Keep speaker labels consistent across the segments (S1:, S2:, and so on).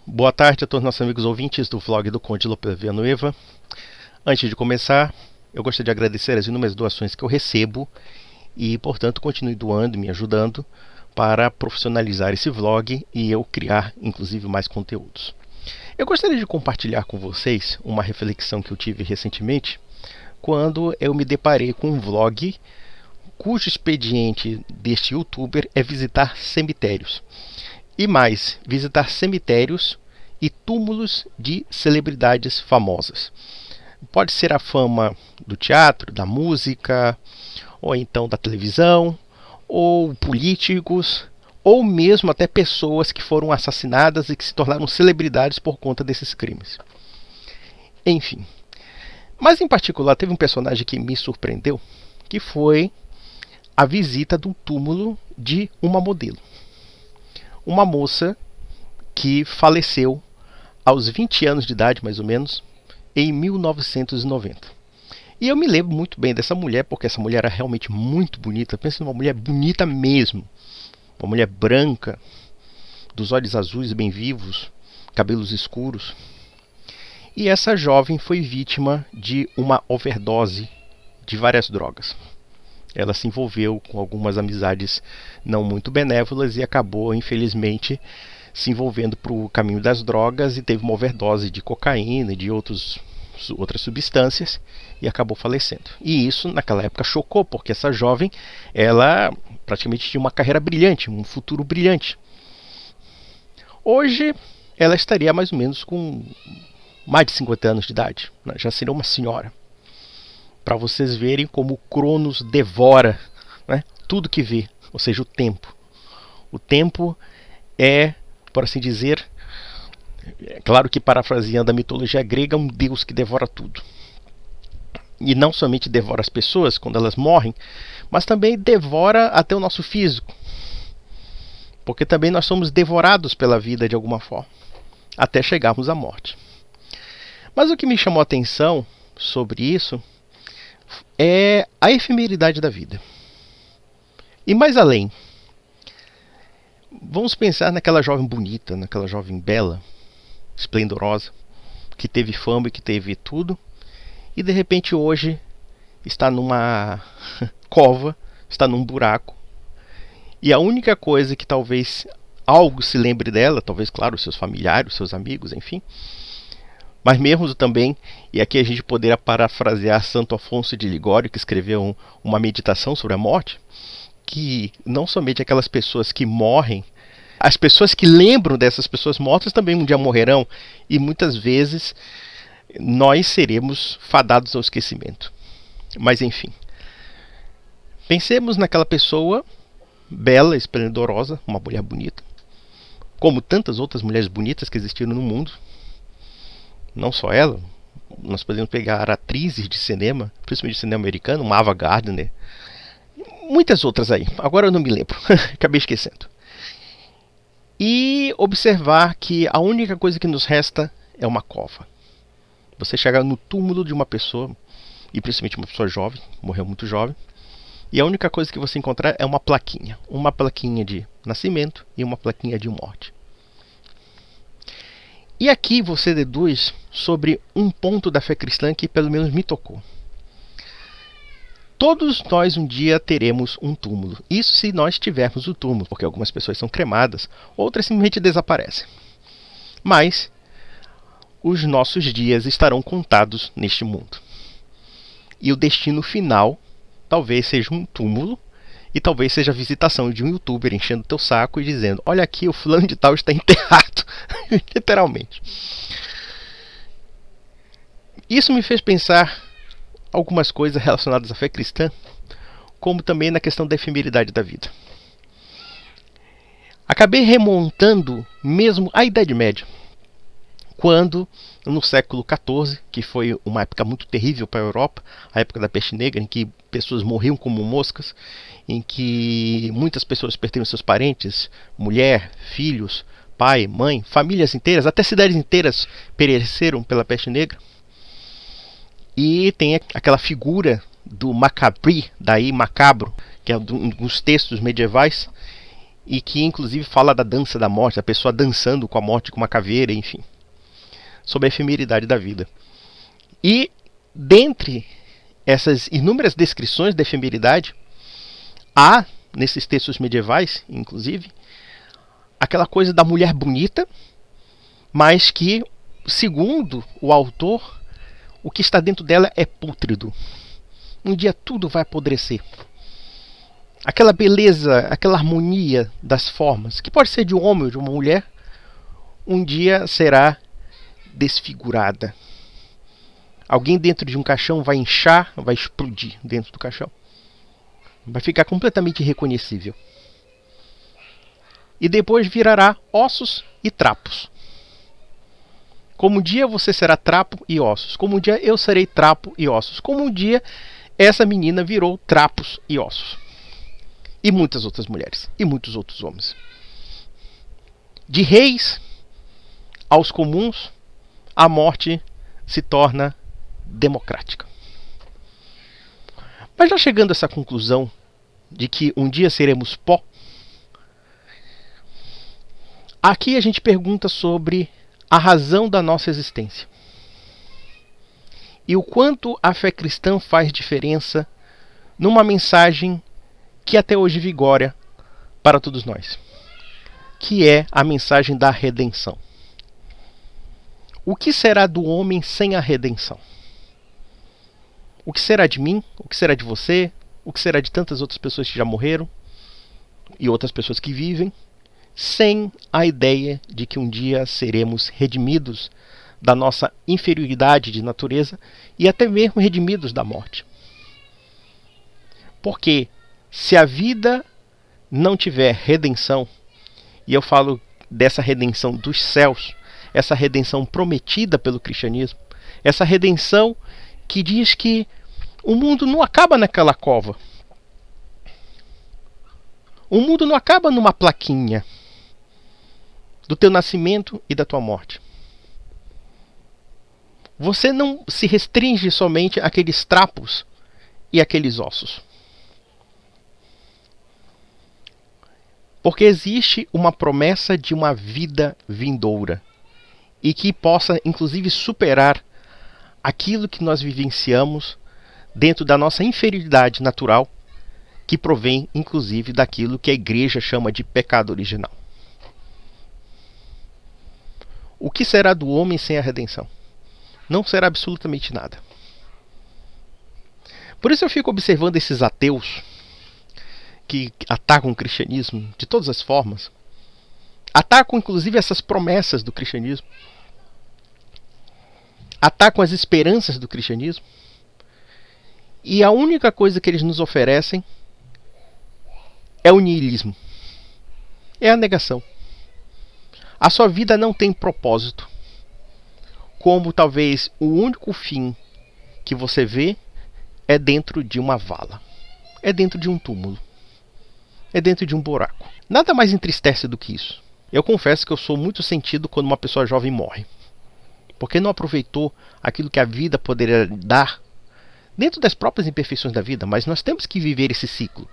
S1: Boa tarde a todos nossos amigos ouvintes do vlog do Conde Lopes Villanueva. Antes de começar, eu gostaria de agradecer as inúmeras doações que eu recebo e, portanto, continue doando e me ajudando para profissionalizar esse vlog e eu criar, inclusive, mais conteúdos. Eu gostaria de compartilhar com vocês uma reflexão que eu tive recentemente quando eu me deparei com um vlog cujo expediente deste youtuber é visitar cemitérios. E mais, visitar cemitérios e túmulos de celebridades famosas. Pode ser a fama do teatro, da música, ou então da televisão, ou políticos, ou mesmo até pessoas que foram assassinadas e que se tornaram celebridades por conta desses crimes. Enfim. Mas em particular teve um personagem que me surpreendeu, que foi a visita do túmulo de uma modelo. Uma moça que faleceu aos 20 anos de idade, mais ou menos, em 1990. E eu me lembro muito bem dessa mulher, porque essa mulher era realmente muito bonita. Pensa numa mulher bonita mesmo. Uma mulher branca, dos olhos azuis bem vivos, cabelos escuros. E essa jovem foi vítima de uma overdose de várias drogas. Ela se envolveu com algumas amizades não muito benévolas e acabou, infelizmente, se envolvendo para o caminho das drogas e teve uma overdose de cocaína e de outras substâncias e acabou falecendo. E isso, naquela época, chocou, porque essa jovem, ela praticamente tinha uma carreira brilhante, um futuro brilhante. Hoje, ela estaria mais ou menos com mais de 50 anos de idade, né? Já seria uma senhora. Para vocês verem como o Cronos devora, né, tudo que vê, ou seja, o tempo. O tempo é, por assim dizer, claro que parafraseando a mitologia grega, um deus que devora tudo. E não somente devora as pessoas quando elas morrem, mas também devora até o nosso físico. Porque também nós somos devorados pela vida de alguma forma, até chegarmos à morte. Mas o que me chamou a atenção sobre isso é a efemeridade da vida. E mais além, vamos pensar naquela jovem bonita, naquela jovem bela, esplendorosa, que teve fama e que teve tudo, e de repente hoje está numa cova, está num buraco, e a única coisa que talvez algo se lembre dela, talvez, claro, seus familiares, seus amigos, enfim, mas mesmo também, e aqui a gente poderia parafrasear Santo Afonso de Ligório, que escreveu uma meditação sobre a morte, que não somente aquelas pessoas que morrem, as pessoas que lembram dessas pessoas mortas também um dia morrerão, e muitas vezes nós seremos fadados ao esquecimento. Mas enfim, pensemos naquela pessoa bela, esplendorosa, uma mulher bonita, como tantas outras mulheres bonitas que existiram no mundo. Não só ela, nós podemos pegar atrizes de cinema, principalmente de cinema americano, uma Ava Gardner, muitas outras aí, agora eu não me lembro, acabei esquecendo. E observar que a única coisa que nos resta é uma cova. Você chegar no túmulo de uma pessoa, e principalmente uma pessoa jovem, morreu muito jovem, e a única coisa que você encontrar é uma plaquinha de nascimento e uma plaquinha de morte. E aqui você deduz sobre um ponto da fé cristã que pelo menos me tocou. Todos nós um dia teremos um túmulo. Isso se nós tivermos o túmulo, porque algumas pessoas são cremadas, outras simplesmente desaparecem. Mas os nossos dias estarão contados neste mundo. E o destino final talvez seja um túmulo, e talvez seja a visitação de um youtuber enchendo teu saco e dizendo: olha aqui, o fulano de tal está enterrado. Literalmente. Isso me fez pensar algumas coisas relacionadas à fé cristã, como também na questão da efemeridade da vida. Acabei remontando mesmo à Idade Média, quando no século XIV, que foi uma época muito terrível para a Europa, a época da peste negra, em que pessoas morriam como moscas, em que muitas pessoas perderam seus parentes, mulher, filhos, pai, mãe, famílias inteiras, até cidades inteiras pereceram pela peste negra. E tem aquela figura do macabri, daí macabro, que é um dos textos medievais, e que inclusive fala da dança da morte, a pessoa dançando com a morte, com uma caveira, enfim, sobre a efemeridade da vida. E dentre essas inúmeras descrições da efemeridade, há, nesses textos medievais, inclusive, aquela coisa da mulher bonita, mas que, segundo o autor, o que está dentro dela é pútrido. Um dia tudo vai apodrecer. Aquela beleza, aquela harmonia das formas, que pode ser de um homem ou de uma mulher, um dia será desfigurada. Alguém dentro de um caixão vai inchar, vai explodir dentro do caixão. Vai ficar completamente irreconhecível. E depois virará ossos e trapos. Como um dia você será trapo e ossos. Como um dia eu serei trapo e ossos. Como um dia essa menina virou trapos e ossos. E muitas outras mulheres. E muitos outros homens. De reis aos comuns, a morte se torna democrática. Mas já chegando a essa conclusão de que um dia seremos pó, aqui a gente pergunta sobre a razão da nossa existência. E o quanto a fé cristã faz diferença numa mensagem que até hoje vigora para todos nós, que é a mensagem da redenção. O que será do homem sem a redenção? O que será de mim? O que será de você? O que será de tantas outras pessoas que já morreram e outras pessoas que vivem, sem a ideia de que um dia seremos redimidos da nossa inferioridade de natureza e até mesmo redimidos da morte? Porque se a vida não tiver redenção, e eu falo dessa redenção dos céus, essa redenção prometida pelo cristianismo, essa redenção que diz que o mundo não acaba naquela cova. O mundo não acaba numa plaquinha do teu nascimento e da tua morte. Você não se restringe somente àqueles trapos e àqueles ossos. Porque existe uma promessa de uma vida vindoura e que possa, inclusive, superar aquilo que nós vivenciamos dentro da nossa inferioridade natural, que provém, inclusive, daquilo que a igreja chama de pecado original. O que será do homem sem a redenção? Não será absolutamente nada. Por isso eu fico observando esses ateus que atacam o cristianismo de todas as formas, atacam inclusive essas promessas do cristianismo, atacam as esperanças do cristianismo, e a única coisa que eles nos oferecem é o niilismo, é a negação. A sua vida não tem propósito, como talvez o único fim que você vê é dentro de uma vala, é dentro de um túmulo, é dentro de um buraco. Nada mais entristece do que isso. Eu confesso que eu sou muito sentido quando uma pessoa jovem morre, porque não aproveitou aquilo que a vida poderia dar dentro das próprias imperfeições da vida. Mas nós temos que viver esse ciclo.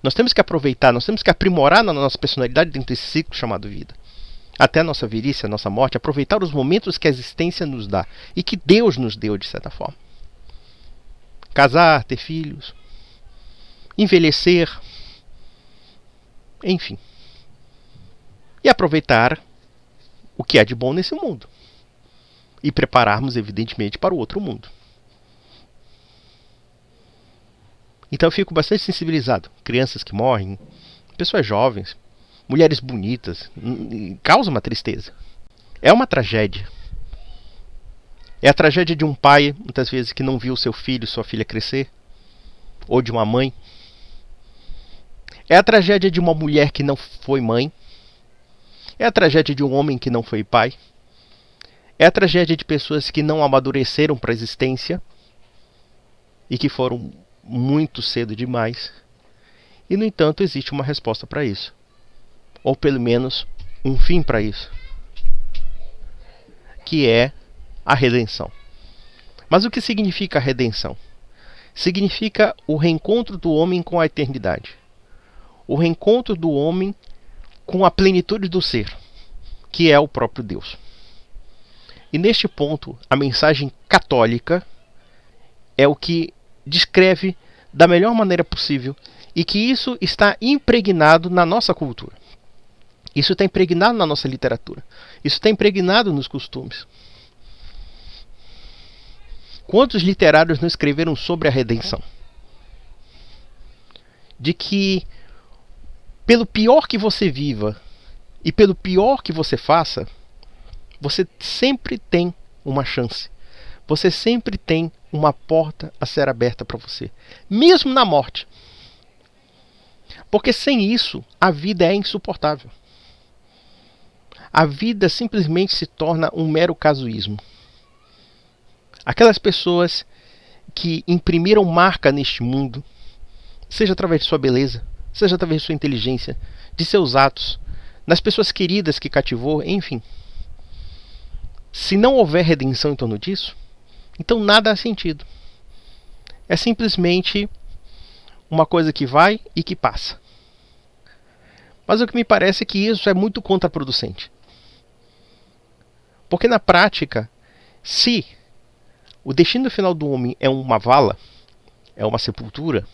S1: Nós temos que aproveitar, nós temos que aprimorar na nossa personalidade dentro desse ciclo chamado vida. Até a nossa velhice, a nossa morte, aproveitar os momentos que a existência nos dá e que Deus nos deu de certa forma. Casar, ter filhos, envelhecer, enfim. E aproveitar o que há de bom nesse mundo. E prepararmos, evidentemente, para o outro mundo. Então eu fico bastante sensibilizado. Crianças que morrem, pessoas jovens, mulheres bonitas, causa uma tristeza. É uma tragédia. É a tragédia de um pai, muitas vezes, que não viu seu filho, sua filha crescer. Ou de uma mãe. É a tragédia de uma mulher que não foi mãe. É a tragédia de um homem que não foi pai. É a tragédia de pessoas que não amadureceram para a existência e que foram muito cedo demais. E, no entanto, existe uma resposta para isso. Ou, pelo menos, um fim para isso. Que é a redenção. Mas o que significa a redenção? Significa o reencontro do homem com a eternidade. O reencontro do homem com a plenitude do ser, que é o próprio Deus. E neste ponto, a mensagem católica é o que descreve da melhor maneira possível e que isso está impregnado na nossa cultura. Isso está impregnado na nossa literatura. Isso está impregnado nos costumes. Quantos literários não escreveram sobre a redenção? De que, pelo pior que você viva e pelo pior que você faça, você sempre tem uma chance. Você sempre tem uma porta a ser aberta para você, mesmo na morte. Porque sem isso, a vida é insuportável. A vida simplesmente se torna um mero casuísmo. Aquelas pessoas que imprimiram marca neste mundo, seja através de sua beleza, seja através de sua inteligência, de seus atos, nas pessoas queridas que cativou, enfim. Se não houver redenção em torno disso, então nada há sentido. É simplesmente uma coisa que vai e que passa. Mas o que me parece é que isso é muito contraproducente. Porque na prática, se o destino final do homem é uma vala, é uma sepultura,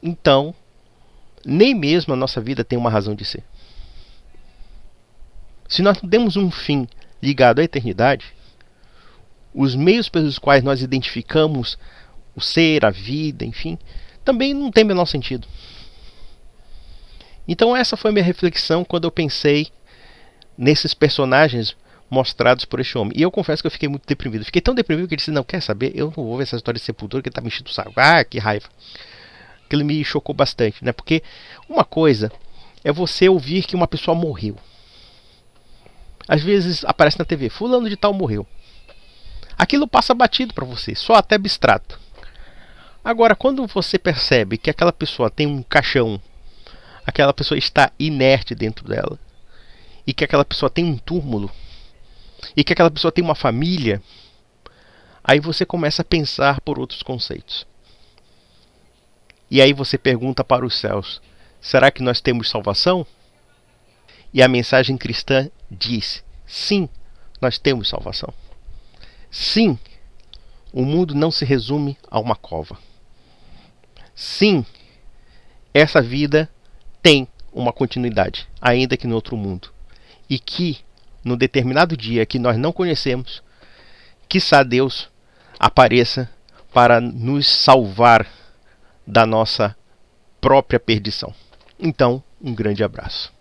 S1: então nem mesmo a nossa vida tem uma razão de ser. Se nós não temos um fim ligado à eternidade, os meios pelos quais nós identificamos o ser, a vida, enfim, também não tem o menor sentido. Então essa foi a minha reflexão quando eu pensei nesses personagens mostrados por este homem. E eu confesso que eu fiquei muito deprimido. Fiquei tão deprimido que eu disse, não, quer saber? Eu não vou ver essa história de sepultura que tá me enchendo o saco. Ah, que raiva. Aquilo me chocou bastante, né? Porque uma coisa é você ouvir que uma pessoa morreu. Às vezes aparece na TV, fulano de tal morreu. Aquilo passa batido para você, só até abstrato. Agora, quando você percebe que aquela pessoa tem um caixão, aquela pessoa está inerte dentro dela, e que aquela pessoa tem um túmulo, e que aquela pessoa tem uma família, aí você começa a pensar por outros conceitos. E aí você pergunta para os céus, será que nós temos salvação? E a mensagem cristã diz, sim, nós temos salvação. Sim, o mundo não se resume a uma cova. Sim, essa vida tem uma continuidade, ainda que no outro mundo. E que, no determinado dia que nós não conhecemos, quiçá Deus apareça para nos salvar da nossa própria perdição. Então, um grande abraço.